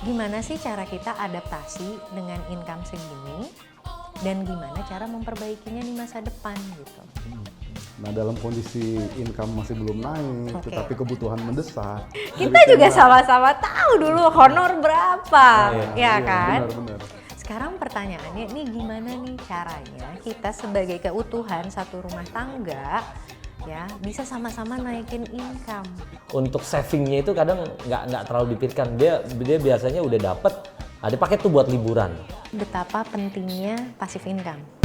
gimana sih cara kita adaptasi dengan income segini dan gimana cara memperbaikinya di masa depan gitu. Nah, dalam kondisi income masih belum naik, Oke. tetapi kebutuhan mendesak. Kita juga sama-sama tahu dulu honor berapa, ya kan? Benar-benar. Sekarang pertanyaannya, ini gimana nih caranya kita sebagai keutuhan satu rumah tangga ya bisa sama-sama naikin income. Untuk savingnya itu kadang nggak terlalu dipikirkan. Dia biasanya udah dapet, ada paket tuh buat liburan. Betapa pentingnya passive income.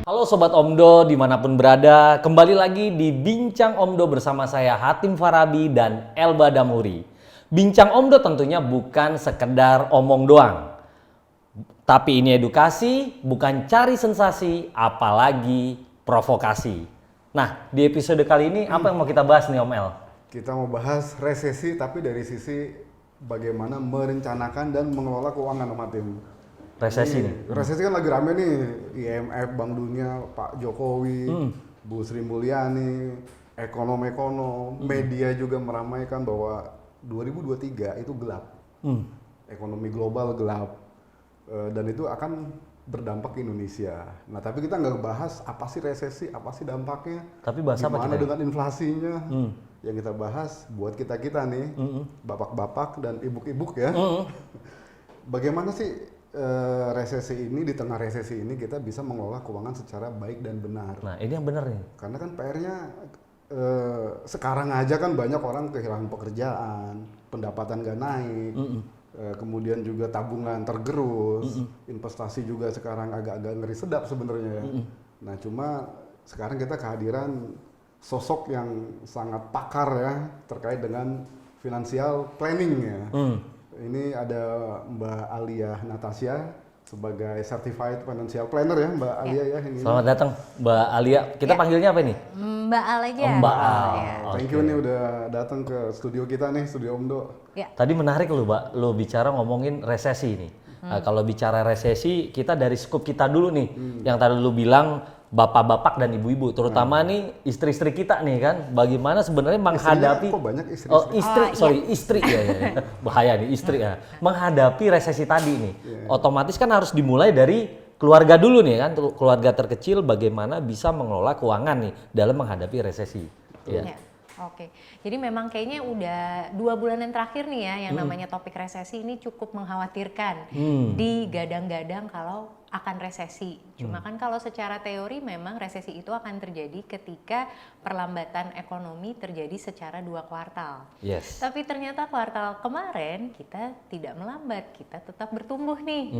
Halo Sobat Omdo dimanapun berada, kembali lagi di Bincang Omdo bersama saya Hatim Farabi dan Elba Damuri. Bincang Omdo tentunya bukan sekedar omong doang. Tapi ini edukasi, bukan cari sensasi, apalagi provokasi. Nah, di episode kali ini apa yang mau kita bahas nih Om El? Kita mau bahas resesi, tapi dari sisi bagaimana merencanakan dan mengelola keuangan, Om Hatim. Resesi nih. Resesi kan lagi rame nih, IMF, Bank Dunia, Pak Jokowi, Bu Sri Mulyani, ekonom-ekonom, media juga meramaikan bahwa 2023 itu gelap. Ekonomi global gelap. Dan itu akan berdampak ke Indonesia. Nah, tapi kita nggak bahas apa sih resesi, apa sih dampaknya, Tapi bahas apa gimana kita? dengan inflasinya. Yang kita bahas buat kita-kita nih, bapak-bapak dan ibu-ibu ya. Bagaimana sih resesi ini, di tengah resesi ini kita bisa mengelola keuangan secara baik dan benar. Nah, ini yang benar nih. Karena kan PR-nya sekarang aja kan banyak orang kehilangan pekerjaan, pendapatan gak naik, kemudian juga tabungan tergerus, investasi juga sekarang agak-agak ngeri sedap sebenarnya ya. Nah, cuma sekarang kita kehadiran sosok yang sangat pakar ya terkait dengan financial planning ya. Ini ada Mbak Alia Natasha sebagai Certified Financial Planner ya, Mbak Alia ya. Ini. Selamat datang Mbak Alia. Kita panggilnya apa nih? Mbak Al aja. Mbak Al. Ya. Thank you nih udah datang ke studio kita nih, studio Omdo. Ya. Tadi menarik loh Mbak, lo bicara ngomongin resesi nih. Nah, kalau bicara resesi, kita dari skup kita dulu nih. Yang tadi lo bilang bapak-bapak dan ibu-ibu, terutama nih istri-istri kita nih kan, bagaimana sebenarnya menghadapi Kok banyak istri? istri ya. Bahaya nih istri ya. Menghadapi resesi tadi nih. Otomatis kan harus dimulai dari keluarga dulu nih kan, keluarga terkecil bagaimana bisa mengelola keuangan nih dalam menghadapi resesi. Ya. Ya, oke. Jadi memang kayaknya udah 2 bulan yang terakhir nih ya, yang namanya topik resesi ini cukup mengkhawatirkan. Digadang-gadang kalau akan resesi. Cuma kan kalau secara teori memang resesi itu akan terjadi ketika perlambatan ekonomi terjadi secara 2 kuartal. Yes. Tapi ternyata kuartal kemarin kita tidak melambat, kita tetap bertumbuh nih.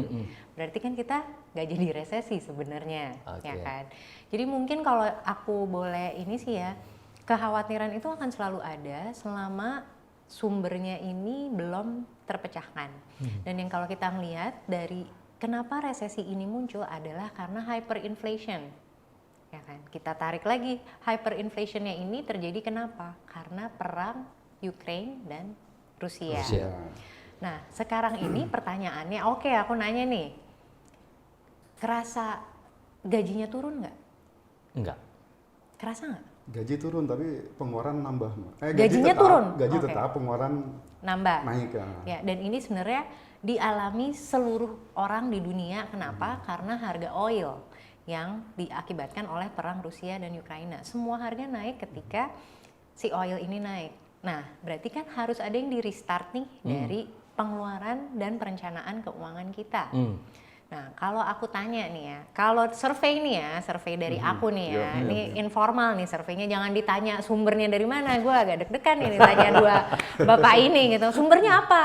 Berarti kan kita nggak jadi resesi sebenarnya, ya Oke. kan? Jadi mungkin kalau aku boleh ini sih ya, kekhawatiran itu akan selalu ada selama sumbernya ini belum terpecahkan. Dan yang kalau kita melihat dari kenapa resesi ini muncul adalah karena hyperinflation. Ya kan? Kita tarik lagi, hyperinflationnya ini terjadi kenapa? Karena perang Ukraine dan Rusia. Nah, sekarang ini pertanyaannya, oke aku nanya nih, kerasa gajinya turun nggak? Enggak. Kerasa nggak? Gaji turun tapi pengeluaran nambah. Gajinya turun? Gaji Oke. tetap, pengeluaran Nambah. naik ya. Ya, dan ini sebenarnya dialami seluruh orang di dunia. Kenapa? Karena harga oil yang diakibatkan oleh perang Rusia dan Ukraina. Semua harga naik ketika si oil ini naik. Nah, berarti kan harus ada yang di restart nih dari pengeluaran dan perencanaan keuangan kita. Nah, kalau aku tanya nih ya, kalau survei nih ya, survei dari aku nih ya, ini informal nih surveinya, jangan ditanya sumbernya dari mana, gue agak deg-degan ini tanya dua bapak ini gitu, sumbernya apa?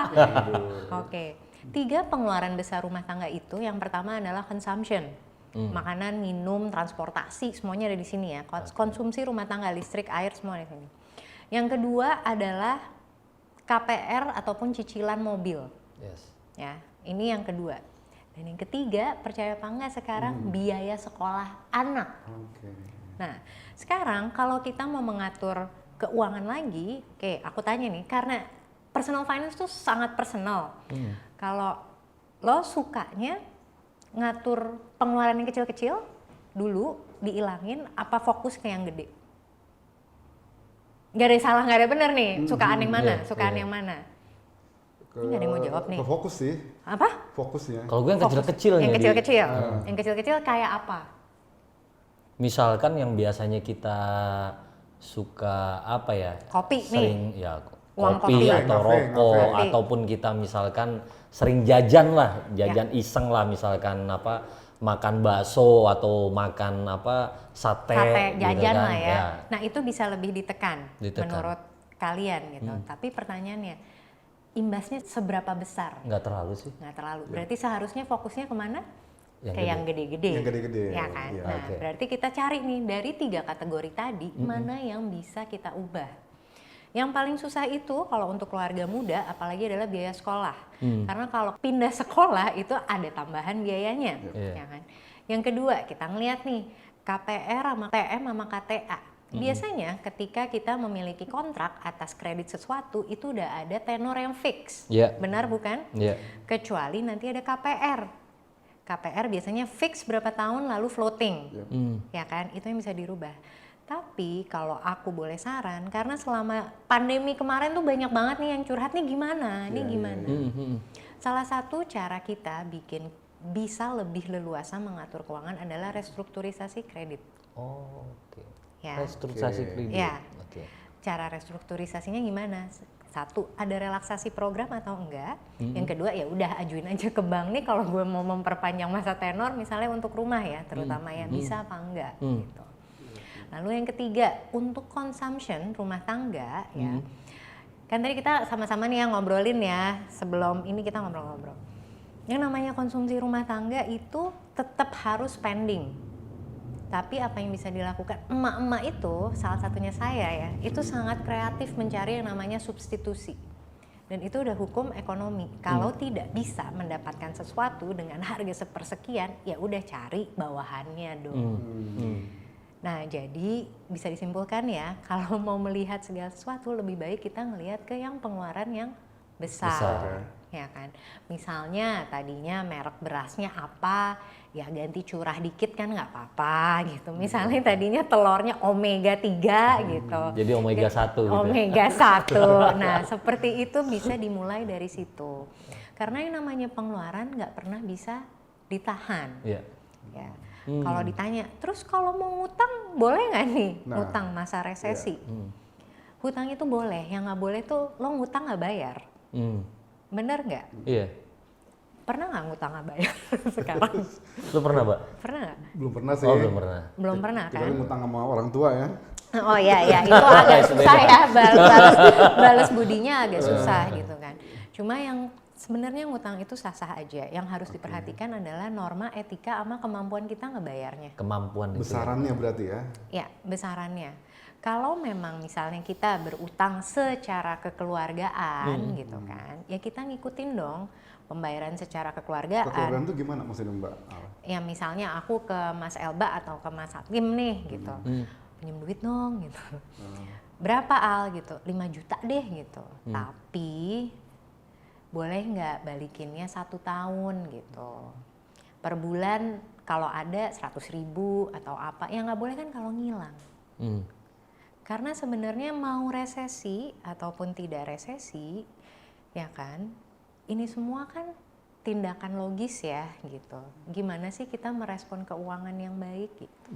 Oke, 3 pengeluaran besar rumah tangga itu, yang pertama adalah consumption, makanan, minum, transportasi, semuanya ada di sini ya, konsumsi rumah tangga, listrik, air, semua di sini. Yang kedua adalah KPR ataupun cicilan mobil. Yes. Ya, ini yang kedua. Dan yang ketiga, percaya apa enggak sekarang biaya sekolah anak. Oke. Nah, sekarang kalau kita mau mengatur keuangan lagi, oke, aku tanya nih, karena personal finance tuh sangat personal. Kalau lo sukanya ngatur pengeluaran yang kecil-kecil dulu, diilangin, apa fokus ke yang gede? Gak ada salah, gak ada bener nih, sukaan yang mana, sukaan yang mana? Ini gak ada yang mau jawab nih. Ke fokus sih, Apa? fokusnya. Kalau gue yang kecil-kecil Yang nih, kecil-kecil. Yang kecil-kecil kayak apa? misalkan yang biasanya kita suka apa ya? Kopi sering ya Uang kopi kopi. atau Kafe, rokok kafe. ataupun kita misalkan sering jajan lah, jajan iseng lah, misalkan apa makan bakso atau makan apa sate Sate gitu jajan kan. lah ya. Nah itu bisa lebih ditekan, Ditekan. menurut kalian gitu. Tapi pertanyaannya, imbasnya seberapa besar? Nggak terlalu sih. Nggak terlalu. Berarti seharusnya fokusnya kemana? Yang Ke gede. yang gede-gede. Yang gede-gede, Ya kan? iya. Nah Oke. berarti kita cari nih dari 3 kategori tadi, mana yang bisa kita ubah. Yang paling susah itu kalau untuk keluarga muda, apalagi adalah biaya sekolah. Karena kalau pindah sekolah itu ada tambahan biayanya, Iya. ya kan? Yang kedua, kita ngeliat nih KPR sama TM sama KTA. Biasanya ketika kita memiliki kontrak atas kredit sesuatu itu udah ada tenor yang fix. Iya. Benar bukan? Iya. Kecuali nanti ada KPR. KPR biasanya fix berapa tahun lalu floating. Ya kan? Itu yang bisa dirubah. Tapi kalau aku boleh saran, karena selama pandemi kemarin tuh banyak banget nih yang curhat nih gimana, nih gimana. Salah satu cara kita bikin bisa lebih leluasa mengatur keuangan adalah restrukturisasi kredit. Oh, oke. Ya. Restrukturisasi kredit. Ya. Oke. Cara restrukturisasinya gimana? Satu, ada relaksasi program atau enggak? Yang kedua, ya udah ajuin aja ke bank nih kalau gue mau memperpanjang masa tenor misalnya untuk rumah ya, terutama ya bisa apa enggak gitu. Lalu yang ketiga, untuk consumption rumah tangga ya. Kan tadi kita sama-sama nih yang ngobrolin ya, sebelum ini kita ngobrol-ngobrol. Yang namanya konsumsi rumah tangga itu tetap harus spending. Tapi apa yang bisa dilakukan emak-emak itu, salah satunya saya ya, itu sangat kreatif mencari yang namanya substitusi. Dan itu udah hukum ekonomi. Kalau tidak bisa mendapatkan sesuatu dengan harga sepersekian, ya udah cari bawahannya dong. Nah, jadi bisa disimpulkan ya, kalau mau melihat segala sesuatu lebih baik kita ngelihat ke yang pengeluaran yang besar. Ya kan. Misalnya tadinya merek berasnya apa, ya ganti curah dikit kan nggak apa-apa gitu. Misalnya tadinya telurnya omega 3 gitu. Jadi omega 1 gitu. Omega 1. Nah, seperti itu bisa dimulai dari situ. Karena yang namanya pengeluaran nggak pernah bisa ditahan. Iya. Ya. Kalau ditanya, terus kalau mau ngutang boleh nggak nih? Nah, ngutang masa resesi. Hutang itu boleh, yang nggak boleh tuh lo ngutang nggak bayar. Bener nggak? Iya. Pernah nggak ngutang nggak bayar sekarang? Lu pernah, Mbak? Pernah nggak? Belum pernah sih. Oh, belum pernah. Belum pernah kan? Kecuali ngutang sama orang tua ya. Oh iya, itu agak susah ya, balas budinya agak susah gitu kan. Cuma yang sebenarnya ngutang itu sah-sah aja. Yang harus diperhatikan adalah norma, etika, sama kemampuan kita ngebayarnya. Kemampuan itu. Besarannya berarti ya. Ya, besarannya. Kalau memang misalnya kita berutang secara kekeluargaan gitu kan, ya kita ngikutin dong pembayaran secara kekeluargaan. Kekeluargaan itu gimana maksudnya Mbak? Ya misalnya aku ke Mas Elba atau ke Mas Hakim nih gitu, pinjam duit dong gitu. Berapa Al gitu? 5 juta deh gitu. Tapi boleh nggak balikinnya 1 tahun gitu. Per bulan kalau ada 100.000 atau apa, ya nggak boleh kan kalau ngilang. Karena sebenarnya mau resesi ataupun tidak resesi, ya kan, ini semua kan tindakan logis ya gitu. Gimana sih kita merespon keuangan yang baik gitu.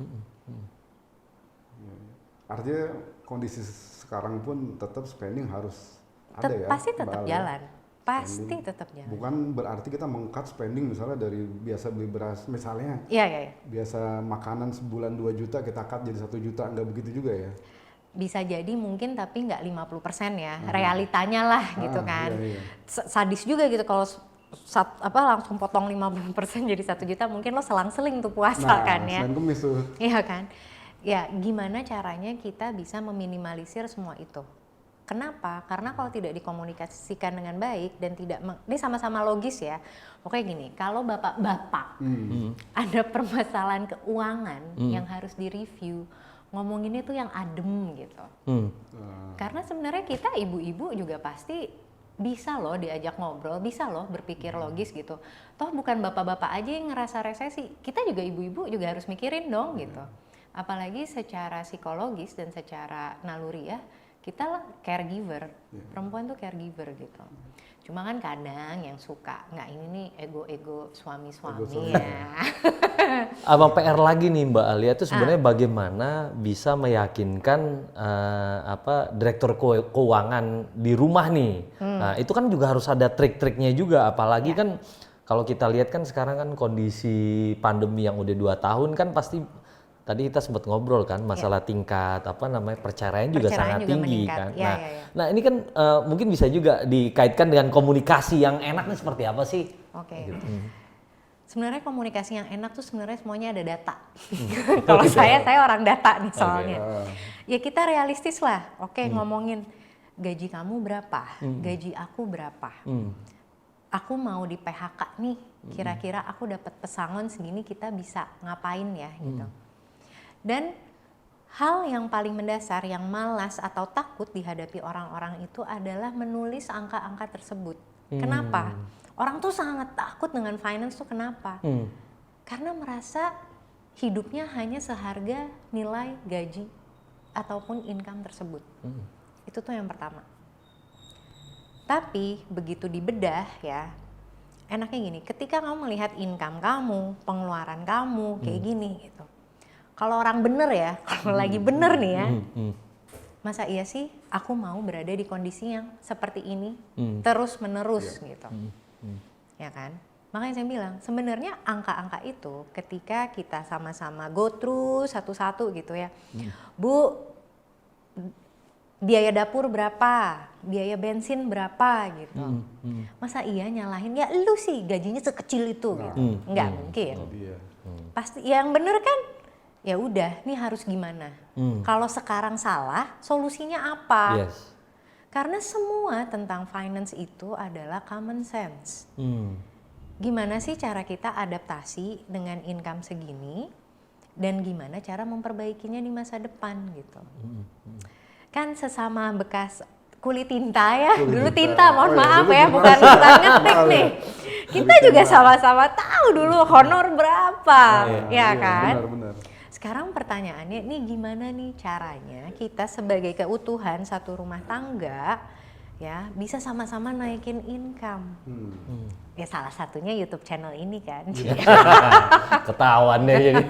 Artinya kondisi sekarang pun tetap spending harus ada ya? Pasti tetap Mbak Al, ya? jalan. Pasti Spending. tetap jalan. Bukan berarti kita meng-cut spending misalnya dari biasa beli beras misalnya. Iya. Biasa makanan sebulan 2 juta kita cut jadi 1 juta, nggak begitu juga ya? Bisa jadi mungkin tapi nggak 50% ya, realitanya lah gitu kan. Iya. Sadis juga gitu kalau langsung potong 50% jadi 1 juta, mungkin lo selang-seling tuh puasa kan ya. Selain kemis tuh. Iya kan. Ya gimana caranya kita bisa meminimalisir semua itu. Kenapa? Karena kalau tidak dikomunikasikan dengan baik dan tidak, ini sama-sama logis ya. Pokoknya gini, kalau bapak-bapak ada permasalahan keuangan yang harus direview, ngomonginnya tuh yang adem gitu. Karena sebenarnya kita ibu-ibu juga pasti bisa loh diajak ngobrol, bisa loh berpikir logis gitu. Toh bukan bapak-bapak aja yang ngerasa resesi, kita juga ibu-ibu juga harus mikirin dong gitu. Apalagi secara psikologis dan secara naluriah, kita lah caregiver, perempuan tuh caregiver gitu. Cuma kan kadang yang suka, nggak ini nih ego-ego suami-suami ya. Abang PR lagi nih Mbak Alia itu sebenarnya bagaimana bisa meyakinkan direktur keuangan di rumah nih. Nah itu kan juga harus ada trik-triknya juga, apalagi kan kalau kita lihat kan sekarang kan kondisi pandemi yang udah 2 tahun kan pasti tadi kita sempat ngobrol kan masalah tingkat perceraian juga sangat tinggi kan. Nah ini kan mungkin bisa juga dikaitkan dengan komunikasi yang enak nih seperti apa sih? Oke. Sebenarnya komunikasi yang enak tuh sebenarnya semuanya ada data. Kalau saya orang data nih soalnya. Ya kita realistis lah. Oke, ngomongin gaji kamu berapa, gaji aku berapa. Aku mau di PHK nih, kira-kira aku dapat pesangon segini, kita bisa ngapain ya gitu. Dan hal yang paling mendasar yang malas atau takut dihadapi orang-orang itu adalah menulis angka-angka tersebut. Kenapa? Orang tuh sangat takut dengan finance tuh kenapa? Karena merasa hidupnya hanya seharga nilai gaji ataupun income tersebut. Itu tuh yang pertama. Tapi begitu dibedah ya, enaknya gini, ketika kamu melihat income kamu, pengeluaran kamu kayak gini gitu. Kalau orang bener ya, kalau lagi bener nih ya, masa iya sih aku mau berada di kondisi yang seperti ini terus menerus gitu, ya kan? Makanya saya bilang sebenarnya angka-angka itu ketika kita sama-sama go through satu-satu gitu ya, Bu, biaya dapur berapa, biaya bensin berapa gitu, masa iya nyalahin ya lu sih gajinya sekecil itu gitu, nggak mungkin. Pasti yang bener kan? Ya udah, nih harus gimana? Kalau sekarang salah, solusinya apa? Karena semua tentang finance itu adalah common sense. Gimana sih cara kita adaptasi dengan income segini dan gimana cara memperbaikinya di masa depan gitu. Kan sesama bekas kulit tinta ya, dulu tinta, mohon maaf ya, bukan ngetik nih. Kita juga sama-sama tahu dulu honor berapa, ya kan? Benar-benar. Sekarang pertanyaannya, nih gimana nih caranya kita sebagai keutuhan satu rumah tangga ya bisa sama-sama naikin income. Ya salah satunya YouTube channel ini kan. Ketahuan deh jadi.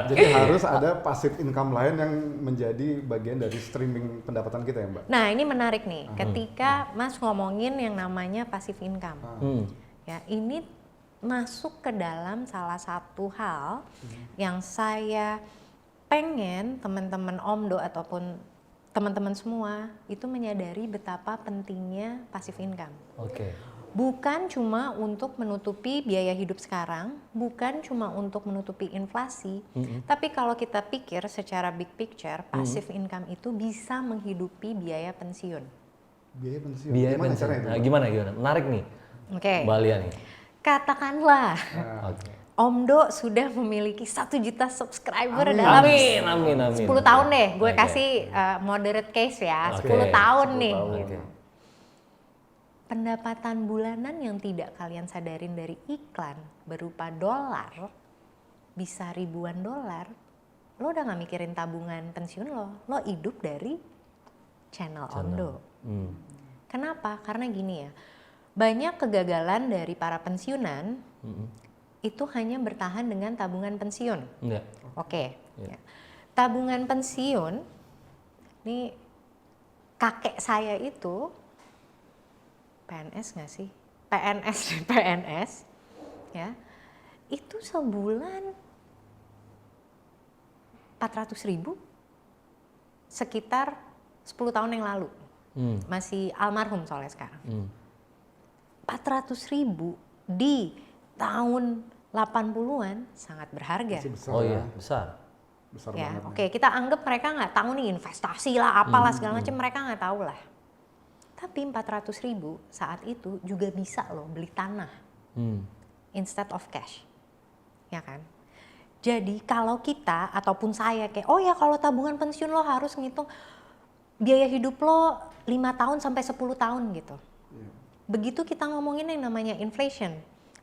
Jadi harus ada passive income lain yang menjadi bagian dari streaming pendapatan kita ya Mbak? Nah ini menarik nih, ketika Mas ngomongin yang namanya passive income. Ya ini masuk ke dalam salah satu hal yang saya pengen teman-teman Omdo ataupun teman-teman semua itu menyadari betapa pentingnya passive income. Bukan cuma untuk menutupi biaya hidup sekarang, bukan cuma untuk menutupi inflasi, tapi kalau kita pikir secara big picture, passive income itu bisa menghidupi biaya pensiun. Biaya pensiun? Biaya gimana pensiun. caranya itu? Nah, gimana? Menarik nih. Mbak Alia nih. Katakanlah Omdo sudah memiliki 1 juta subscriber dalam 10 tahun deh, gue kasih moderate case ya, 10 tahun nih. Gitu. Pendapatan bulanan yang tidak kalian sadarin dari iklan berupa dolar, bisa ribuan dolar, lo udah gak mikirin tabungan pensiun lo hidup dari channel Omdo. Kenapa? Karena gini ya, banyak kegagalan dari para pensiunan itu hanya bertahan dengan tabungan pensiun. Ya. Tabungan pensiun, nih kakek saya itu PNS nggak sih? PNS, ya itu sebulan 400.000 sekitar 10 tahun yang lalu. Masih almarhum soalnya sekarang. 400.000 di tahun 80-an sangat berharga. Besar, oh iya, besar. Besar ya, banget. Oke, kita anggap mereka nggak tahu nih investasi lah, apalah segala macam, mereka nggak tahu lah. Tapi 400.000 saat itu juga bisa loh beli tanah instead of cash, ya kan? Jadi kalau kita ataupun saya kayak, oh ya kalau tabungan pensiun lo harus ngitung biaya hidup lo 5 tahun sampai 10 tahun gitu. Begitu kita ngomongin yang namanya inflation,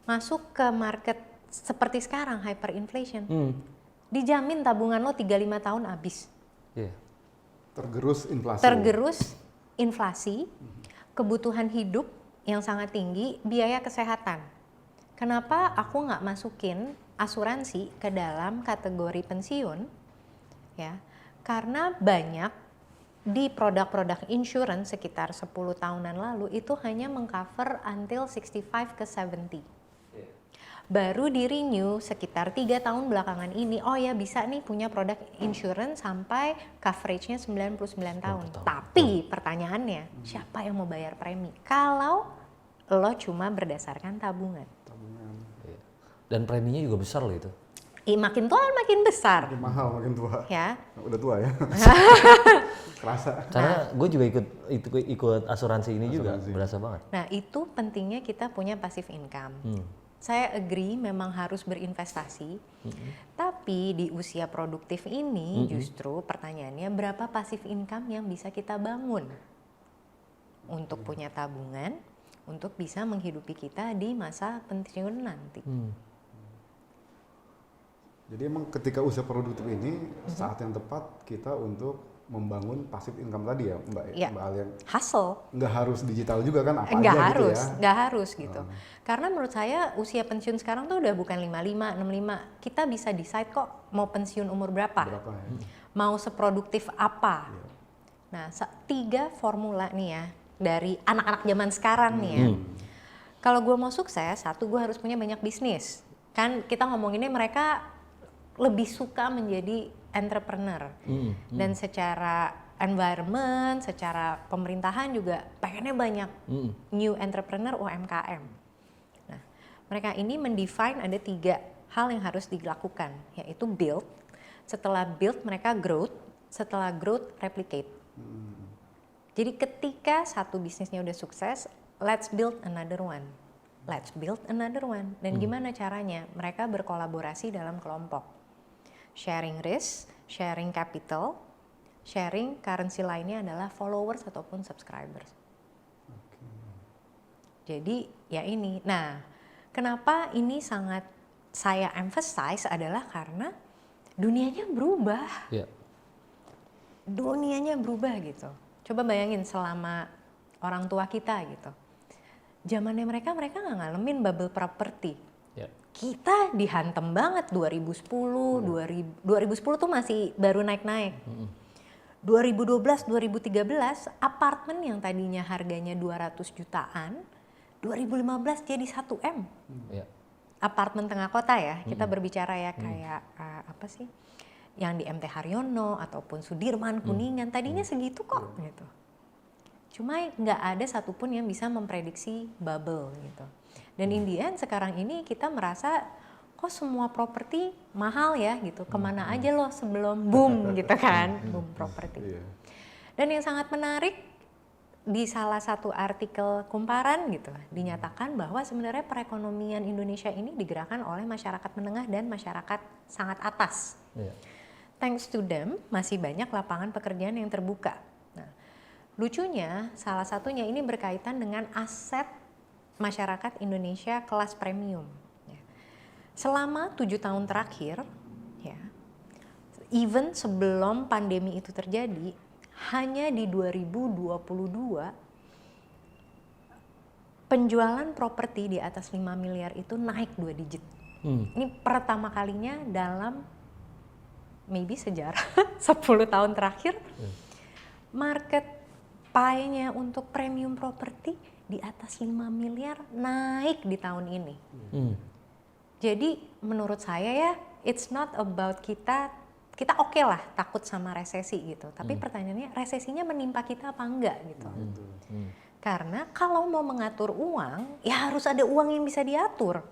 masuk ke market seperti sekarang hyperinflation, dijamin tabungan lo 3-5 tahun habis. Tergerus inflasi. Tergerus inflasi, kebutuhan hidup yang sangat tinggi, biaya kesehatan. Kenapa aku nggak masukin asuransi ke dalam kategori pensiun? Ya, karena banyak di produk-produk insurance sekitar 10 tahunan lalu itu hanya mengcover until 65 ke 70. Baru di renew sekitar 3 tahun belakangan ini, oh ya bisa nih punya produk insurance sampai coveragenya 99 tahun. Tapi pertanyaannya, siapa yang mau bayar premi? Kalau lo cuma berdasarkan tabungan. Dan preminya juga besar loh itu. Makin tua makin besar. Makin mahal, makin tua. Ya. Udah tua ya. Kerasa. Karena gue juga ikut asuransi ini juga, berasa banget. Nah itu pentingnya kita punya passive income. Saya agree memang harus berinvestasi, tapi di usia produktif ini justru pertanyaannya berapa passive income yang bisa kita bangun untuk punya tabungan, untuk bisa menghidupi kita di masa pensiun nanti. Jadi emang ketika usia produktif ini saat yang tepat kita untuk membangun passive income tadi ya Mbak, ya. Mbak Alia. Hustle. Nggak harus digital juga kan apa Nggak aja harus, gitu ya. nggak harus gitu. Karena menurut saya usia pensiun sekarang tuh udah bukan 55, 65. Kita bisa decide kok mau pensiun umur berapa. Ya? Mau seproduktif apa. Nah 3 formula nih ya dari anak-anak zaman sekarang nih ya. Kalau gue mau sukses, 1 gue harus punya banyak bisnis. Kan kita ngomonginnya mereka lebih suka menjadi entrepreneur. Dan secara environment, secara pemerintahan juga pengennya banyak new entrepreneur UMKM. Nah, mereka ini mendefine ada 3 hal yang harus dilakukan, yaitu build. Setelah build mereka growth, setelah growth replicate. Jadi ketika satu bisnisnya udah sukses, let's build another one. Let's build another one. Dan gimana caranya? Mereka berkolaborasi dalam kelompok. Sharing risk, sharing capital, sharing currency lainnya adalah followers ataupun subscribers. Jadi ya ini. Nah, kenapa ini sangat saya emphasize adalah karena dunianya berubah. Dunianya berubah gitu. Coba bayangin selama orang tua kita gitu. Zamannya mereka nggak ngalamin bubble property. Kita dihantam banget 2010 tuh masih baru naik-naik. 2012, 2013 apartemen yang tadinya harganya 200 jutaan, 2015 jadi 1 M. Apartemen tengah kota ya, kita berbicara ya kayak apa sih? Yang di MT Haryono ataupun Sudirman, Kuningan, tadinya segitu kok gitu. Cuma nggak ada satupun yang bisa memprediksi bubble gitu. Dan in the end sekarang ini kita merasa kok semua properti mahal ya gitu. Kemana aja loh sebelum boom gitu kan, boom properti. Dan yang sangat menarik di salah satu artikel kumparan gitu dinyatakan bahwa sebenarnya perekonomian Indonesia ini digerakkan oleh masyarakat menengah dan masyarakat sangat atas. Thanks to them masih banyak lapangan pekerjaan yang terbuka. Nah, lucunya salah satunya ini berkaitan dengan aset masyarakat Indonesia kelas premium. Selama 7 tahun terakhir, ya, even sebelum pandemi itu terjadi, hanya di 2022 penjualan properti di atas 5 miliar itu naik 2 digit. Ini pertama kalinya dalam maybe sejarah 10 tahun terakhir market pie-nya untuk premium properti di atas 5 miliar naik di tahun ini. Jadi menurut saya ya, it's not about kita oke lah takut sama resesi gitu. Tapi pertanyaannya resesinya menimpa kita apa enggak gitu. Karena kalau mau mengatur uang, ya harus ada uang yang bisa diatur.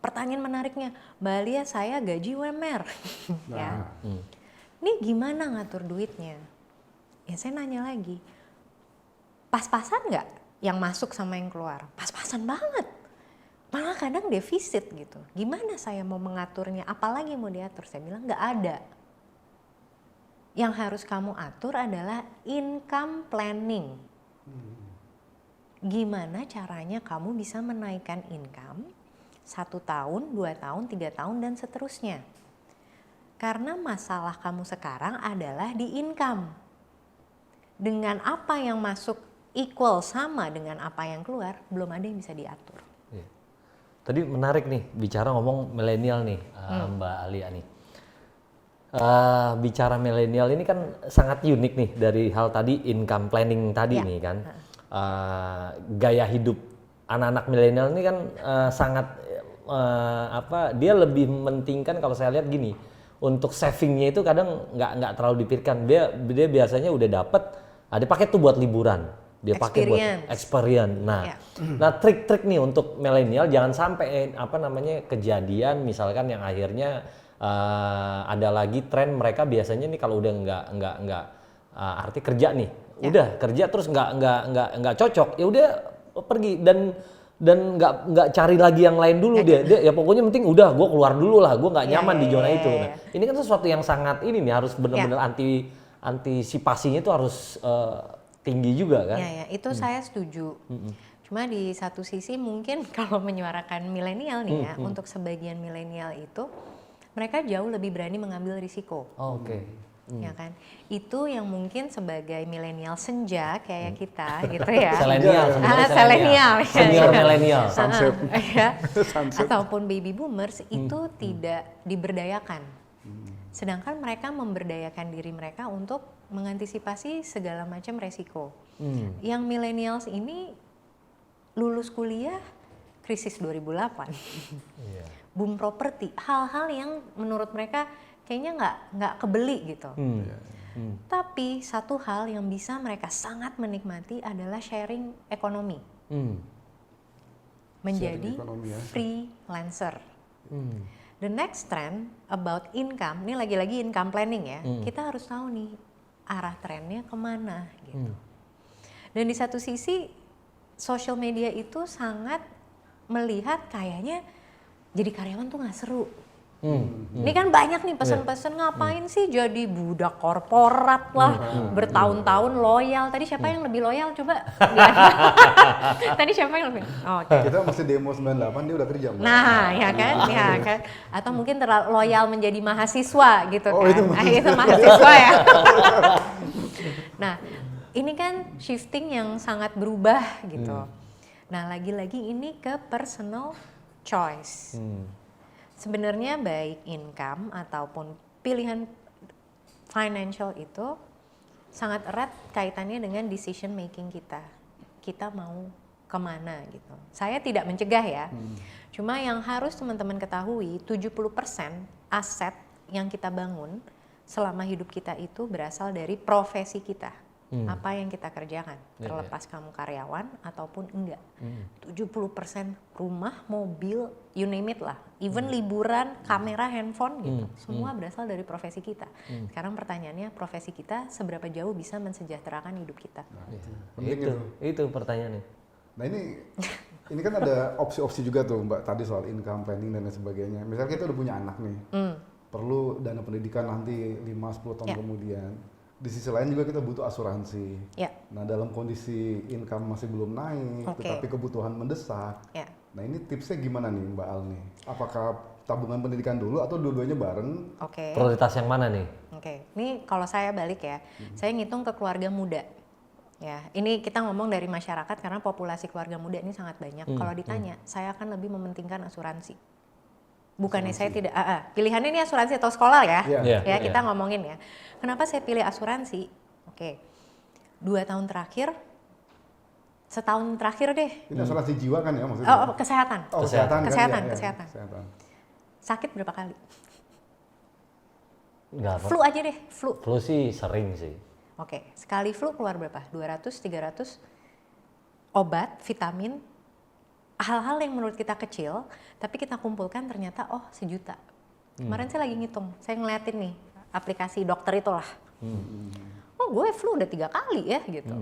Pertanyaan menariknya, Mbak Alia saya gaji UMR. Ya. Ini gimana ngatur duitnya? Ya saya nanya lagi, pas-pasan nggak yang masuk sama yang keluar? Pas-pasan banget. Malah kadang defisit gitu. Gimana saya mau mengaturnya? Apalagi mau diatur? Saya bilang nggak ada. Yang harus kamu atur adalah income planning. Gimana caranya kamu bisa menaikkan income 1 tahun, 2 tahun, 3 tahun, dan seterusnya. Karena masalah kamu sekarang adalah di income. Dengan apa yang masuk equal sama dengan apa yang keluar, belum ada yang bisa diatur. Iya. Tadi menarik nih, bicara ngomong milenial nih, Mbak Alia nih. Bicara milenial ini kan sangat unik nih dari hal tadi income planning tadi nih kan. Gaya hidup anak-anak milenial ini kan sangat dia lebih mementingkan, kalau saya lihat gini, untuk savingnya itu kadang nggak terlalu dipikirkan. Dia biasanya udah dapet, dia pakai tuh buat liburan, dia pakai buat experience. Nah trik-trik nih untuk milenial jangan sampai kejadian misalkan yang akhirnya ada lagi tren mereka biasanya nih kalau udah nggak arti kerja nih, udah kerja terus nggak cocok, ya udah pergi dan nggak cari lagi yang lain dulu. Dia ya pokoknya penting udah gue keluar dulu lah, gue nggak nyaman di zona itu. Nah, ini kan sesuatu yang sangat ini nih, harus benar-benar antisipasinya itu harus tinggi juga kan. Ya, itu saya setuju. Cuma di satu sisi mungkin kalau menyuarakan milenial nih ya, untuk sebagian milenial itu mereka jauh lebih berani mengambil risiko. Oke. Ya kan, itu yang mungkin sebagai milenial senja kayak kita gitu ya, selenial, senior milenial, ataupun baby boomers itu tidak diberdayakan, sedangkan mereka memberdayakan diri mereka untuk mengantisipasi segala macam resiko. Yang millennials ini lulus kuliah krisis 2008, boom properti, hal-hal yang menurut mereka kayaknya nggak kebeli gitu. Tapi satu hal yang bisa mereka sangat menikmati adalah sharing ekonomi. Menjadi freelancer. The next trend about income, ini lagi-lagi income planning ya. Kita harus tahu nih arah trennya kemana gitu. Dan di satu sisi social media itu sangat melihat kayaknya jadi karyawan tuh nggak seru. Ini kan banyak nih pesan-pesan, ngapain sih jadi budak korporat lah, bertahun-tahun loyal. Tadi siapa yang lebih loyal coba? Tadi siapa yang lebih? Kita masih demo 98, dia udah kerja. Nah, ya kan? Atau mungkin terlalu loyal menjadi mahasiswa gitu kan. Itu mahasiswa ya. Nah, ini kan shifting yang sangat berubah gitu. Nah, lagi-lagi ini ke personal choice. Sebenarnya baik income ataupun pilihan financial itu sangat erat kaitannya dengan decision making kita. Kita mau kemana gitu. Saya tidak mencegah ya. Cuma yang harus teman-teman ketahui, 70% aset yang kita bangun selama hidup kita itu berasal dari profesi kita. Apa yang kita kerjakan, terlepas kamu karyawan ataupun enggak. 70% rumah, mobil, you name it lah. Even liburan, kamera, handphone gitu. Semua berasal dari profesi kita. Sekarang pertanyaannya, profesi kita seberapa jauh bisa mensejahterakan hidup kita? Itu pertanyaannya. Nah ini kan ada opsi-opsi juga tuh Mbak tadi soal income planning dan lain sebagainya. Misalnya kita udah punya anak nih, perlu dana pendidikan nanti 5-10 tahun kemudian. Di sisi lain juga kita butuh asuransi. Nah dalam kondisi income masih belum naik, tetapi kebutuhan mendesak. Nah ini tipsnya gimana nih Mbak Al nih? Apakah tabungan pendidikan dulu atau dua-duanya bareng? Prioritas yang mana nih? Ini kalau saya balik ya, saya ngitung ke keluarga muda. Ya, ini kita ngomong dari masyarakat karena populasi keluarga muda ini sangat banyak. Kalau ditanya, saya akan lebih mementingkan asuransi. Bukannya saya tidak, pilihannya ini asuransi atau sekolah ya, kita ngomongin ya. Kenapa saya pilih asuransi? 2 tahun terakhir, setahun terakhir deh. Ini asuransi jiwa kan ya maksudnya? Kesehatan. Kesehatan. Sakit berapa kali? Flu aja deh, flu. Flu sih sering sih. Sekali flu keluar berapa? 200, 300 obat, vitamin, hal-hal yang menurut kita kecil, tapi kita kumpulkan ternyata sejuta. Kemarin saya lagi ngitung, saya ngeliatin nih aplikasi dokter itulah. Gue flu udah 3 kali ya gitu.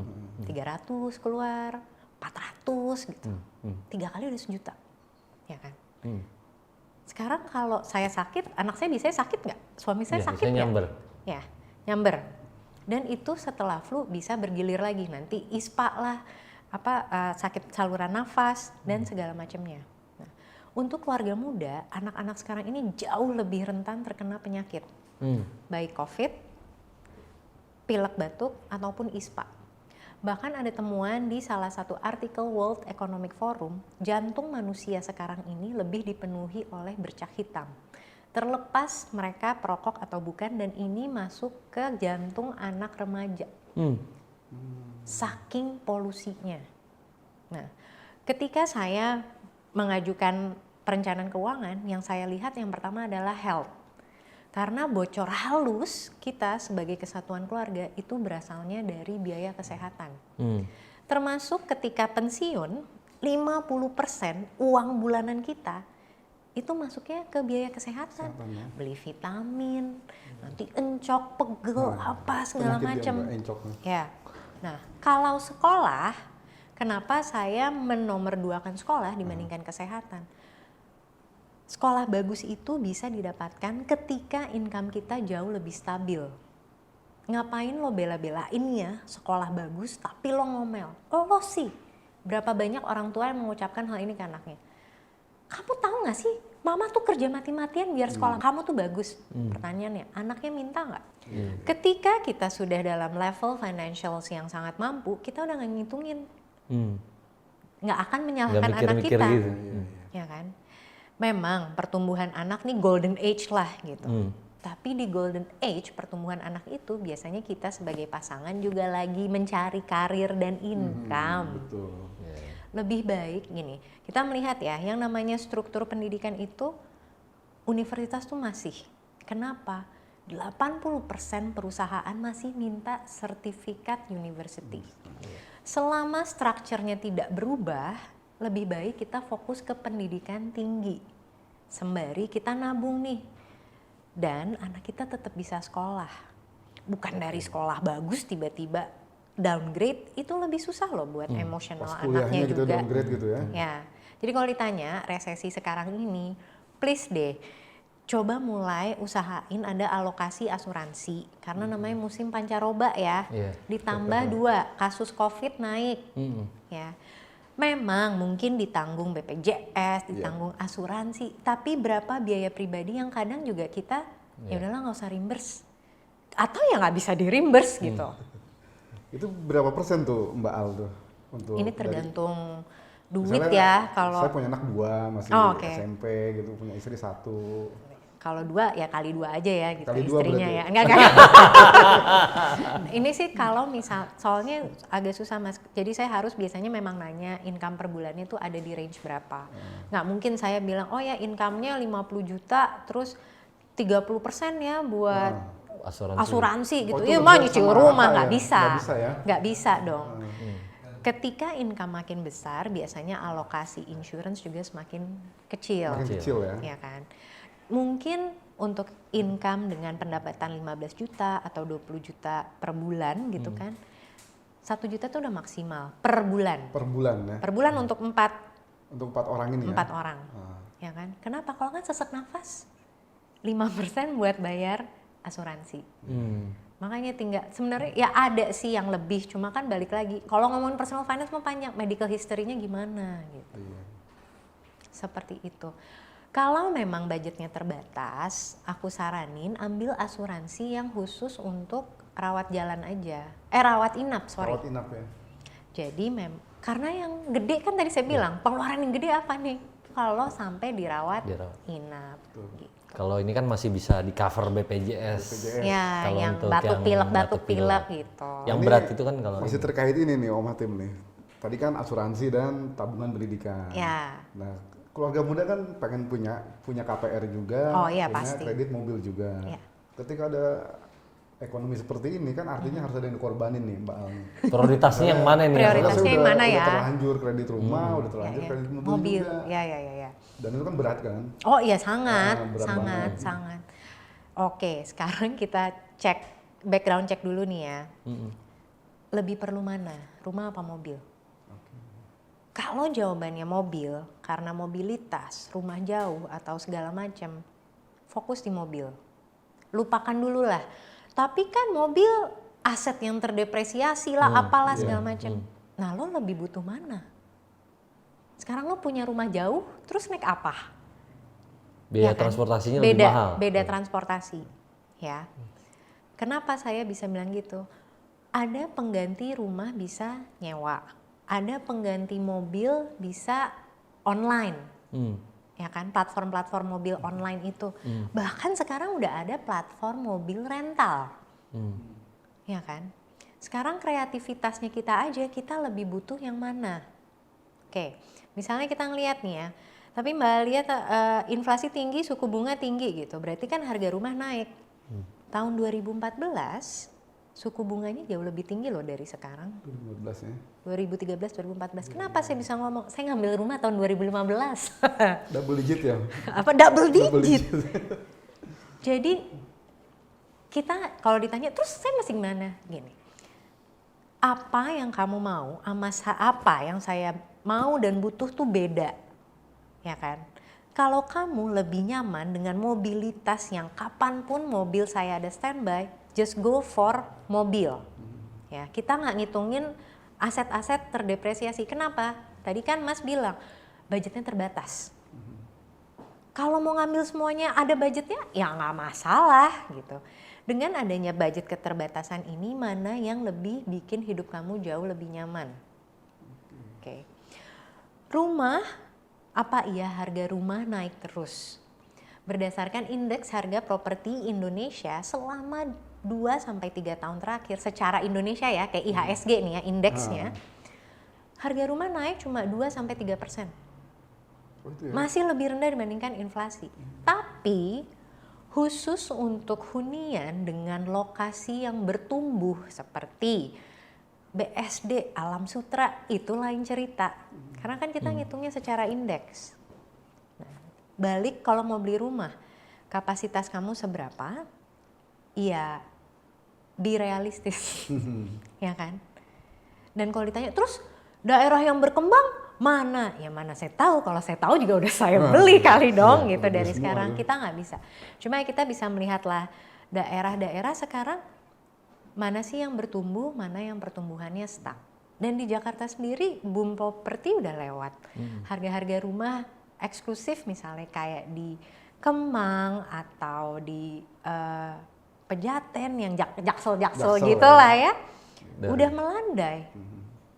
300 keluar, 400 gitu. 3 kali udah 1 juta, ya kan? Sekarang kalau saya sakit, anak saya bisa sakit nggak? Suami saya sakit nggak? Nyamber. Ya, nyamber. Dan itu setelah flu bisa bergilir lagi, nanti ISPA lah, sakit saluran nafas dan segala macamnya. Nah, untuk keluarga muda, anak-anak sekarang ini jauh lebih rentan terkena penyakit, baik COVID, pilek batuk ataupun ISPA. Bahkan ada temuan di salah satu artikel World Economic Forum, jantung manusia sekarang ini lebih dipenuhi oleh bercak hitam. Terlepas mereka perokok atau bukan, dan ini masuk ke jantung anak remaja. Saking polusinya. Nah, ketika saya mengajukan perencanaan keuangan, yang saya lihat yang pertama adalah health. Karena bocor halus kita sebagai kesatuan keluarga itu berasalnya dari biaya kesehatan. Termasuk ketika pensiun, 50% uang bulanan kita itu masuknya ke biaya kesehatan. Beli vitamin, nanti encok, pegel, segala macam. Ya. Nah, kalau sekolah, kenapa saya menomorduakan sekolah dibandingkan kesehatan? Sekolah bagus itu bisa didapatkan ketika income kita jauh lebih stabil. Ngapain lo bela-belain ya sekolah bagus tapi lo ngomel? Lo sih, berapa banyak orang tua yang mengucapkan hal ini ke anaknya? Kamu tahu gak sih, mama tuh kerja mati-matian biar sekolah kamu tuh bagus. Pertanyaannya, anaknya minta gak? Ketika kita sudah dalam level financials yang sangat mampu, kita udah gak ngitungin. Nggak akan menyalahkan anak kita. Gitu. Ya kan? Memang pertumbuhan anak nih golden age lah gitu. Tapi di golden age pertumbuhan anak itu biasanya kita sebagai pasangan juga lagi mencari karir dan income. Betul. Lebih baik gini, kita melihat ya yang namanya struktur pendidikan itu universitas tuh masih. Kenapa? 80% perusahaan masih minta sertifikat university. Selama strukturnya tidak berubah, lebih baik kita fokus ke pendidikan tinggi. Sembari kita nabung nih. Dan anak kita tetap bisa sekolah. Bukan dari sekolah bagus tiba-tiba downgrade, itu lebih susah loh buat emosional anaknya juga. Kita downgrade gitu ya. Ya. Jadi kalau ditanya resesi sekarang ini, please deh coba mulai usahain ada alokasi asuransi. Karena namanya musim pancaroba ya. Ditambah 2, kasus COVID naik. Ya. Memang mungkin ditanggung BPJS, ditanggung asuransi, tapi berapa biaya pribadi yang kadang juga kita ya udahlah nggak usah reimburse, atau ya nggak bisa di reimburse gitu. Itu berapa persen tuh Mbak Al tuh? Untuk ini tergantung duit misalnya, ya. Kalau saya punya anak 2 masih SMP gitu, punya istri 1. Kalau 2 ya kali 2 aja ya gitu kali istrinya ya. Enggak. Ini sih kalau misal soalnya agak susah Mas. Jadi saya harus biasanya memang nanya income per bulannya tuh ada di range berapa. Nggak mungkin saya bilang oh ya income-nya 50 juta terus 30% ya buat asuransi gitu. Iya mah nyicil rumah nggak bisa. Nggak bisa dong. Ketika income makin besar biasanya alokasi insurance juga semakin kecil. Makin kecil ya. Ya kan. Mungkin untuk income dengan pendapatan 15 juta atau 20 juta per bulan gitu kan, 1 juta tuh udah maksimal per bulan. Per bulan ya? Per bulan untuk 4. Untuk 4 orang ini 4 orang, ya kan? Kenapa? Kalau kan sesak nafas, 5% buat bayar asuransi. Makanya tinggal, sebenarnya ya ada sih yang lebih, cuma kan balik lagi. Kalau ngomongin personal finance mau panjang, medical history-nya gimana gitu. Seperti itu. Kalau memang budgetnya terbatas, aku saranin ambil asuransi yang khusus untuk rawat jalan aja. Rawat inap, sorry. Rawat inap ya. Jadi karena yang gede kan tadi saya bilang, pengeluaran yang gede apa nih? Kalau sampai dirawat inap. Gitu. Kalau ini kan masih bisa di cover BPJS. Ya, kalau yang untuk batuk pilek gitu. Yang berat itu kan kalau masih terkait ini nih Om Hatim nih. Tadi kan asuransi dan tabungan pendidikan. Ya. Nah, keluarga muda kan pengen punya KPR juga, punya pasti. kredit mobil juga. Ya. Ketika ada ekonomi seperti ini kan artinya harus ada yang dikorbanin nih Mbak Al. Prioritasnya yang mana nih? Prioritasnya yang mana ya? Udah terlanjur kredit rumah, udah terlanjur kredit mobil juga. Ya. Dan itu kan berat kan? Oh iya sangat. Oke, sekarang kita cek background check dulu nih ya. lebih perlu mana? Rumah apa mobil? Kalau jawabannya mobil, karena mobilitas, rumah jauh atau segala macam, fokus di mobil. Lupakan dulu lah. Tapi kan mobil aset yang terdepresiasi lah, apalah segala macam. Nah, lo lebih butuh mana? Sekarang lo punya rumah jauh, terus naik apa? Biaya Ya kan? transportasinya lebih mahal. Beda transportasi, ya. Kenapa saya bisa bilang gitu? Ada pengganti rumah bisa nyewa, ada pengganti mobil bisa online, ya kan? Platform-platform mobil online itu, bahkan sekarang udah ada platform mobil rental, ya kan? Sekarang kreativitasnya kita aja, kita lebih butuh yang mana? Oke, misalnya kita ngeliat nih ya, tapi Mbak lihat inflasi tinggi, suku bunga tinggi gitu, berarti kan harga rumah naik. Tahun 2014 suku bunganya jauh lebih tinggi loh dari sekarang. 2015 ya. 2013, 2014. Kenapa saya bisa ngomong? Saya ngambil rumah tahun 2015. Double digit ya. Apa double digit? Jadi kita kalau ditanya terus saya masih gimana? Gini. Apa yang kamu mau sama apa yang saya mau dan butuh tuh beda. Ya kan? Kalau kamu lebih nyaman dengan mobilitas yang kapanpun mobil saya ada standby, just go for mobil. Ya, kita nggak ngitungin aset-aset terdepresiasi. Kenapa? Tadi kan Mas bilang budgetnya terbatas. Kalau mau ngambil semuanya ada budgetnya, ya nggak masalah gitu. Dengan adanya budget keterbatasan ini, mana yang lebih bikin hidup kamu jauh lebih nyaman? Oke. Rumah. Apa iya harga rumah naik terus? Berdasarkan indeks harga properti Indonesia selama 2-3 tahun terakhir secara Indonesia ya, kayak IHSG nih ya indeksnya, harga rumah naik cuma 2-3%. Masih lebih rendah dibandingkan inflasi. Tapi khusus untuk hunian dengan lokasi yang bertumbuh seperti BSD, Alam Sutra, itu lain cerita. Karena kan kita ngitungnya secara indeks. Nah, balik kalau mau beli rumah, kapasitas kamu seberapa? Iya, be realistis. Ya kan? Dan kalau ditanya, terus daerah yang berkembang mana? Ya mana saya tahu, kalau saya tahu juga udah saya beli kali dong gitu dari sekarang. Kita nggak bisa. Cuma kita bisa melihatlah daerah-daerah sekarang mana sih yang bertumbuh, mana yang pertumbuhannya stuck. Dan di Jakarta sendiri boom properti udah lewat. Harga-harga rumah eksklusif misalnya kayak di Kemang atau di Pejaten yang jaksel gitu lah ya. Udah melandai.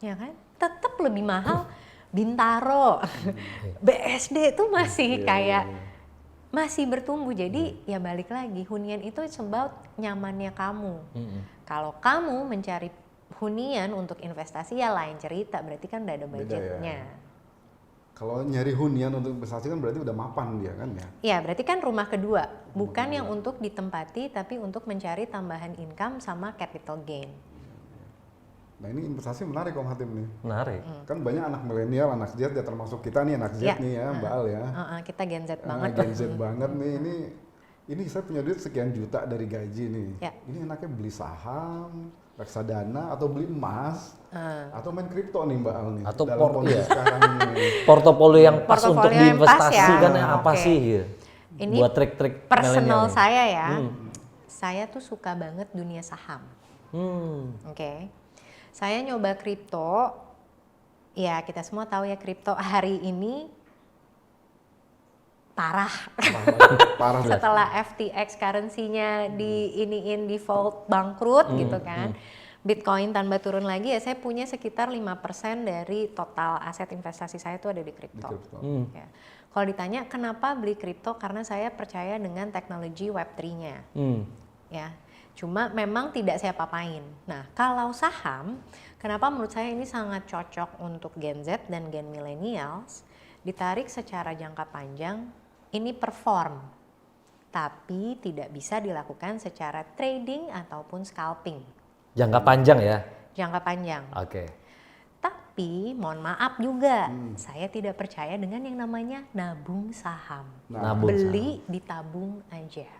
Ya kan? Tetap lebih mahal Bintaro. BSD itu masih kayak masih bertumbuh. Jadi ya balik lagi, hunian itu it's about nyamannya kamu. Kalau kamu mencari hunian untuk investasi ya lain cerita, berarti kan udah ada budgetnya. Ya. Kalau nyari hunian untuk investasi kan berarti udah mapan dia kan ya? Iya, berarti kan rumah kedua, bukan yang untuk ditempati tapi untuk mencari tambahan income sama capital gain. Nah ini investasi menarik Om Hatim nih. Menarik. Kan banyak anak milenial, anak Z ya termasuk kita nih anak Z nih ya Mbak Al ya. Kita Gen Z banget. Gen Z banget nih, ini saya punya duit sekian juta dari gaji nih. Ya. Ini enaknya beli saham, reksadana atau beli emas atau main kripto nih Mbak Al nih. Atau dalam kondisi sekarang nih. Portofolio yang pas Portofolio untuk yang pas diinvestasi ya. kan apa Oke. sih gitu. Ini buat trik-trik personal milenial nih. saya ya. Saya tuh suka banget dunia saham. Oke. Saya nyoba kripto. Ya, kita semua tahu ya kripto hari ini parah. Parah. Setelah FTX currency-nya di default bangkrut gitu kan. Bitcoin tambah turun lagi ya, saya punya sekitar 5% dari total aset investasi saya itu ada di kripto. Ya. Kalau ditanya kenapa beli kripto, karena saya percaya dengan teknologi Web3-nya. Ya. Cuma memang tidak saya papain. Nah, kalau saham, kenapa menurut saya ini sangat cocok untuk Gen Z dan Gen Millennials, ditarik secara jangka panjang, ini perform. Tapi tidak bisa dilakukan secara trading ataupun scalping. Jangka panjang ya? Jangka panjang. Oke. Tapi mohon maaf juga, saya tidak percaya dengan yang namanya nabung saham. Nabung Beli, ditabung aja.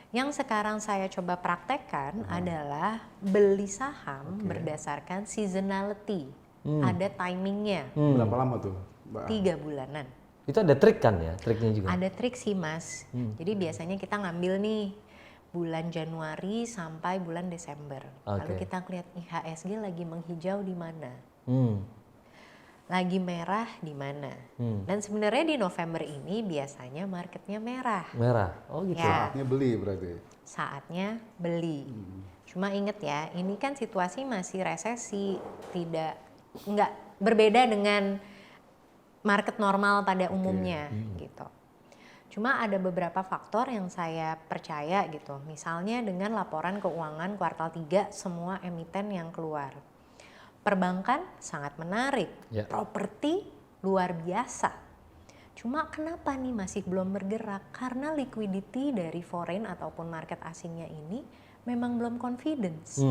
Yang sekarang saya coba praktekkan adalah beli saham berdasarkan seasonality. Ada timingnya, Berapa lama tuh, Mbak? 3 bulanan. Itu ada trik kan ya, triknya juga. Ada trik sih Mas. Jadi biasanya kita ngambil nih bulan Januari sampai bulan Desember. Lalu Oke. kita lihat IHSG lagi menghijau di mana, Hmm. lagi merah di mana. Dan sebenarnya di November ini biasanya marketnya merah. Merah. Oh gitu. Ya, Saatnya beli berarti. saatnya beli. Cuma inget ya, ini kan situasi masih resesi, nggak berbeda dengan market normal pada umumnya gitu. Cuma ada beberapa faktor yang saya percaya gitu. Misalnya dengan laporan keuangan kuartal 3 semua emiten yang keluar. Perbankan sangat menarik, Ya. properti luar biasa. Cuma kenapa nih masih belum bergerak? Karena liquidity dari foreign ataupun market asingnya ini memang belum confidence.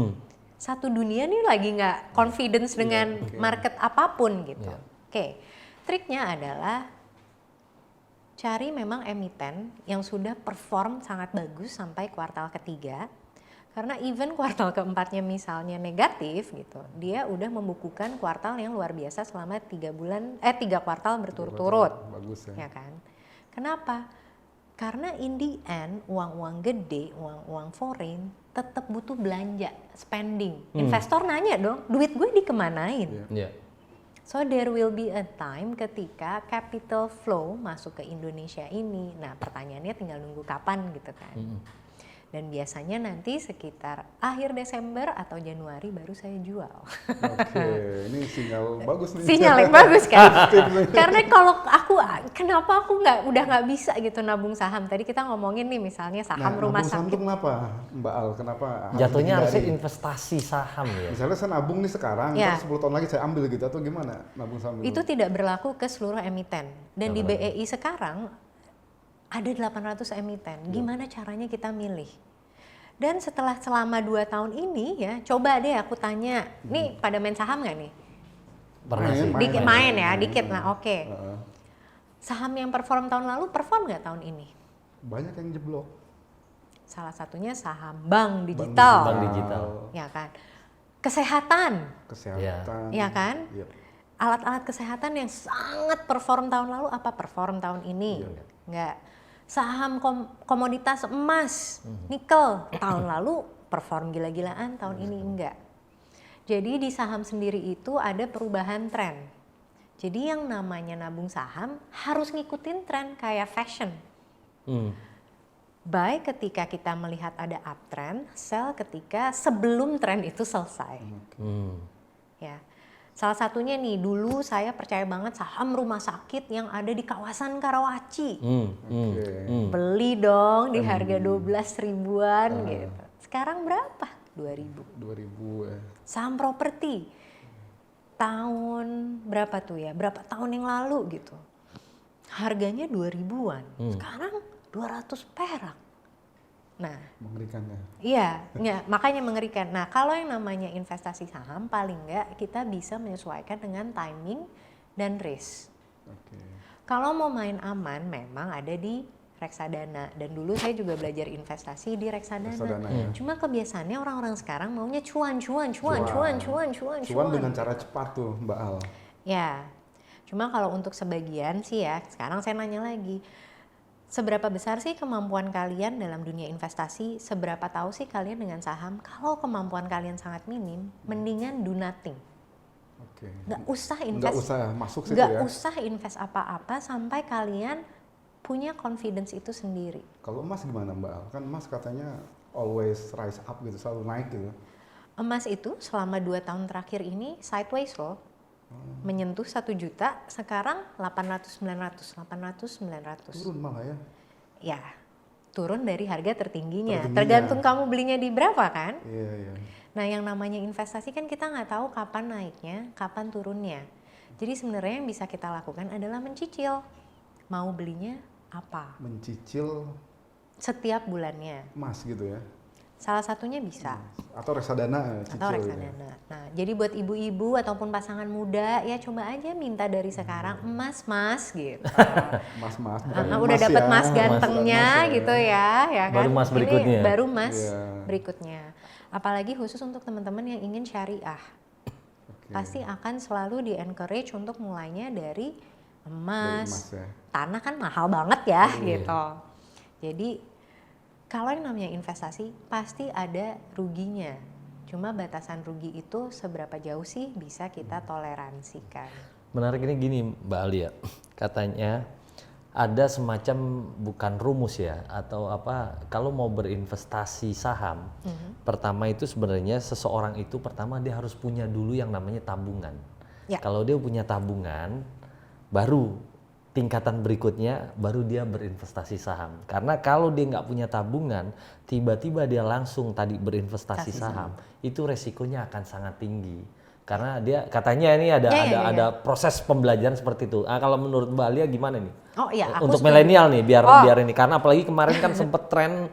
Satu dunia nih lagi nggak confidence dengan market apapun gitu. Oke, triknya adalah cari memang emiten yang sudah perform sangat bagus sampai kuartal ketiga. Karena even kuartal keempatnya misalnya negatif gitu, dia udah membukukan kuartal yang luar biasa selama 3 kuartal berturut-turut. Bagus ya. Ya kan? Kenapa? Karena in the end uang-uang gede, uang-uang foreign tetap butuh belanja, spending. Investor nanya dong, duit gue dikemanain? Iya. So there will be a time ketika capital flow masuk ke Indonesia ini. Nah pertanyaannya tinggal nunggu kapan gitu kan. Dan biasanya nanti sekitar akhir Desember atau Januari baru saya jual. Oke, ini sinyal bagus nih. Sinyal yang bagus kan? Karena kalau kenapa aku udah nggak bisa gitu nabung saham. Tadi kita ngomongin nih misalnya saham rumah nabung saham sakit. tuh kenapa, Mbak Al? Kenapa? harus Jatuhnya harusnya dihindari? investasi saham ya. Misalnya saya nabung nih sekarang, Ya. terus 10 tahun lagi saya ambil gitu atau gimana nabung saham Itu tidak berlaku ke seluruh emiten. Dan di BEI sekarang ada 800 emiten. Gimana caranya kita milih? Dan selama 2 tahun ini ya, coba deh aku tanya, nih pada main saham nggak nih? Pernah sih. Dikit main ya, dikit lah, oke. Saham yang perform tahun lalu perform nggak tahun ini? Banyak yang jeblok. Salah satunya saham bank digital, Bank digital. ya kan? Kesehatan, Kesehatan. ya kan? Iya. Alat-alat kesehatan yang sangat perform tahun lalu apa perform tahun ini? Nggak. Saham komoditas emas, nikel tahun lalu perform gila-gilaan, tahun ini enggak. Jadi di saham sendiri itu ada perubahan tren. Jadi yang namanya nabung saham harus ngikutin tren kayak fashion. Buy ketika kita melihat ada uptrend, sell ketika sebelum tren itu selesai. Ya. Salah satunya nih, dulu saya percaya banget saham rumah sakit yang ada di kawasan Karawaci. Beli dong di harga 12 ribuan gitu. Sekarang berapa? 2.000. 2000 ya. Saham properti tahun berapa tuh ya? Berapa tahun yang lalu gitu. Harganya 2.000-an. Sekarang 200 perak. Nah, Mengerikan ya. iya, makanya mengerikan. Nah, kalau yang namanya investasi saham, paling nggak kita bisa menyesuaikan dengan timing dan risk. Oke. Kalau mau main aman, memang ada di reksadana. Dan dulu saya juga belajar investasi di reksadana. Reksadana, ya. Cuma kebiasaannya orang-orang sekarang maunya cuan. Cuan dengan cara cepat tuh, Mbak Al. Ya, cuma kalau untuk sebagian sih ya, sekarang saya nanya lagi. Seberapa besar sih kemampuan kalian dalam dunia investasi? Seberapa tahu sih kalian dengan saham? Kalau kemampuan kalian sangat minim, mendingan do nothing. Oke. Nggak usah invest. Nggak usah masuk situ Nggak ya. usah invest apa-apa sampai kalian punya confidence itu sendiri. Kalau emas gimana, Mbak Al? Kan emas katanya always rise up gitu, selalu naik gitu. Emas itu selama 2 tahun terakhir ini sideways loh. Menyentuh 1 juta, sekarang 800-900. Turun malah ya. Ya, turun dari harga tertingginya. Tertingginya. Tergantung kamu belinya di berapa kan? Iya, iya. Nah, yang namanya investasi kan kita nggak tahu kapan naiknya, kapan turunnya. Jadi sebenarnya yang bisa kita lakukan adalah mencicil. Mau belinya apa? Mencicil Setiap bulannya. emas gitu ya. Salah satunya bisa. Atau reksadana Atau cicil. reksadana. Nah, jadi buat ibu-ibu ataupun pasangan muda ya coba aja minta dari sekarang emas gitu. Mas-mas Udah dapat ya. mas gantengnya Mas ya. gitu ya kan. Baru mas berikutnya. Ini baru mas Iya. berikutnya. Apalagi khusus untuk teman-teman yang ingin syariah. Oke. Pasti akan selalu di-encourage untuk mulainya dari Dari emas. emas ya. Tanah kan mahal banget ya Iya. gitu. Jadi kalau yang namanya investasi pasti ada ruginya. Cuma batasan rugi itu seberapa jauh sih bisa kita toleransikan. Menarik ini gini Mbak Alia, katanya ada semacam bukan rumus ya atau apa, kalau mau berinvestasi saham, pertama itu sebenarnya seseorang itu pertama dia harus punya dulu yang namanya tabungan. Ya. Kalau dia punya tabungan, baru tingkatan berikutnya baru dia berinvestasi saham. Karena kalau dia nggak punya tabungan, tiba-tiba dia langsung tadi berinvestasi saham, itu resikonya akan sangat tinggi. Karena dia katanya ini ada proses pembelajaran seperti itu. Kalau menurut Mbak Alia gimana nih? Oh iya, aku Untuk setuju. milenial nih, biar ini, karena apalagi kemarin kan sempet tren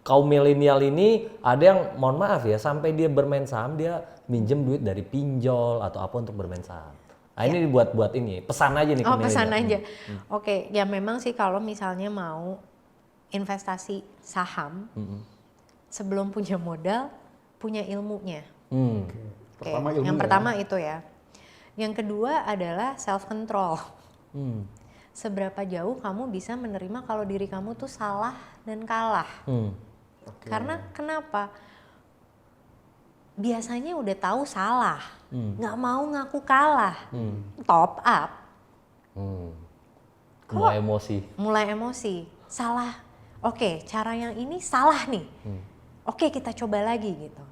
kaum milenial ini ada yang mohon maaf ya sampai dia bermain saham dia minjem duit dari pinjol atau apa untuk bermain saham. Nah, ini buat ini pesan aja nih ke milenial. Pesan aja. Oke, ya memang sih kalau misalnya mau investasi saham, sebelum punya modal, punya ilmunya. Oke, Pertama ilmu yang ya. pertama itu ya. Yang kedua adalah self control. Seberapa jauh kamu bisa menerima kalau diri kamu tuh salah dan kalah. Oke. Karena kenapa? Biasanya udah tahu salah, nggak mau ngaku kalah, top up, Mulai emosi. mulai emosi, salah. Oke, cara yang ini salah nih. Oke, kita coba lagi gitu.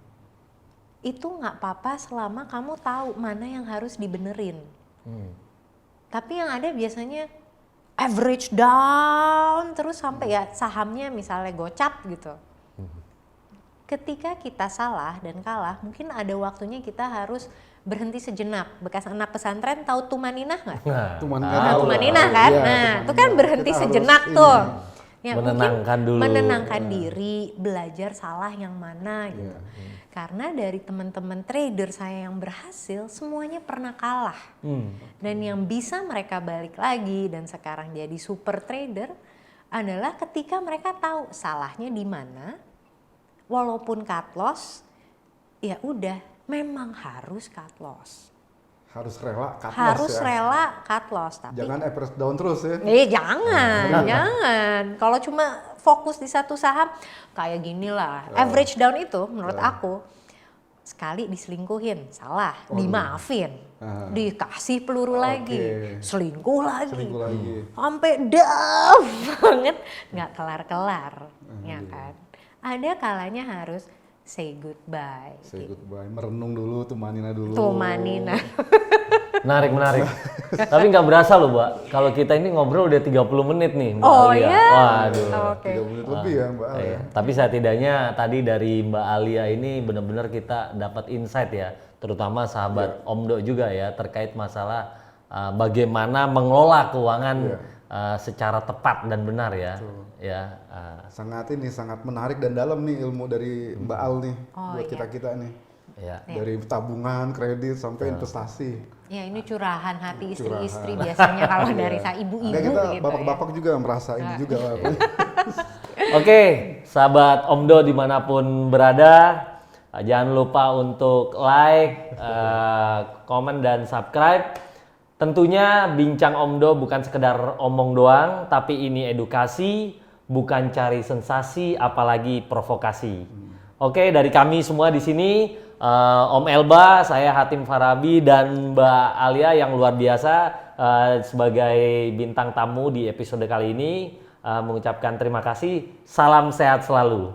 Itu nggak apa-apa selama kamu tahu mana yang harus dibenerin. Tapi yang ada biasanya average down terus sampai ya sahamnya misalnya gocap gitu. Ketika kita salah dan kalah, mungkin ada waktunya kita harus berhenti sejenak. Bekas anak pesantren tahu tumaninah nggak? Tumaninah kan? Iya, Nah, itu tumaninah. kan berhenti Kita harus sejenak ini. tuh. Ya, Menenangkan mungkin dulu. menenangkan diri, belajar salah yang mana gitu. Karena dari teman-teman trader saya yang berhasil, semuanya pernah kalah. Dan yang bisa mereka balik lagi dan sekarang jadi super trader adalah ketika mereka tahu salahnya di mana. Walaupun cut loss, ya udah, memang harus cut loss. Harus rela cut loss Harus ya. rela cut loss, tapi Jangan average down terus ya. jangan. Kalau cuma fokus di satu saham, kayak gini lah. Average down itu menurut aku, sekali diselingkuhin, salah, dimaafin, dikasih peluru lagi, selingkuh lagi, sampai down banget, nggak kelar-kelar, ya kan? Ada kalanya harus say goodbye. Say goodbye, merenung dulu, tumanina dulu. Tumanina. Menarik. Tapi nggak berasa loh, Mbak. Kalau kita ini ngobrol udah 30 menit nih, Mbak Oh Alia. iya? Waduh. Oke. 3 menit lebih ya Mbak Alia. Iya. Tapi setidaknya tadi dari Mbak Alia ini benar-benar kita dapat insight ya, terutama sahabat Omdo juga ya terkait masalah bagaimana mengelola keuangan secara tepat dan benar ya. Sangat menarik dan dalam nih ilmu dari Mbak Al nih buat kita-kita nih. Ya. Dari tabungan, kredit sampai investasi. Ya ini curahan hati istri-istri biasanya kalau dari saya ibu-ibu Nah, kita gitu bapak-bapak juga merasa ini juga. Oke, sahabat Omdo dimanapun berada, jangan lupa untuk like, komen dan subscribe. Tentunya Bincang Omdo bukan sekedar omong doang, tapi ini edukasi, bukan cari sensasi, apalagi provokasi. Oke, dari kami semua di sini, Om Elba, saya Hatim Farabi, dan Mbak Alia yang luar biasa sebagai bintang tamu di episode kali ini, mengucapkan terima kasih. Salam sehat selalu.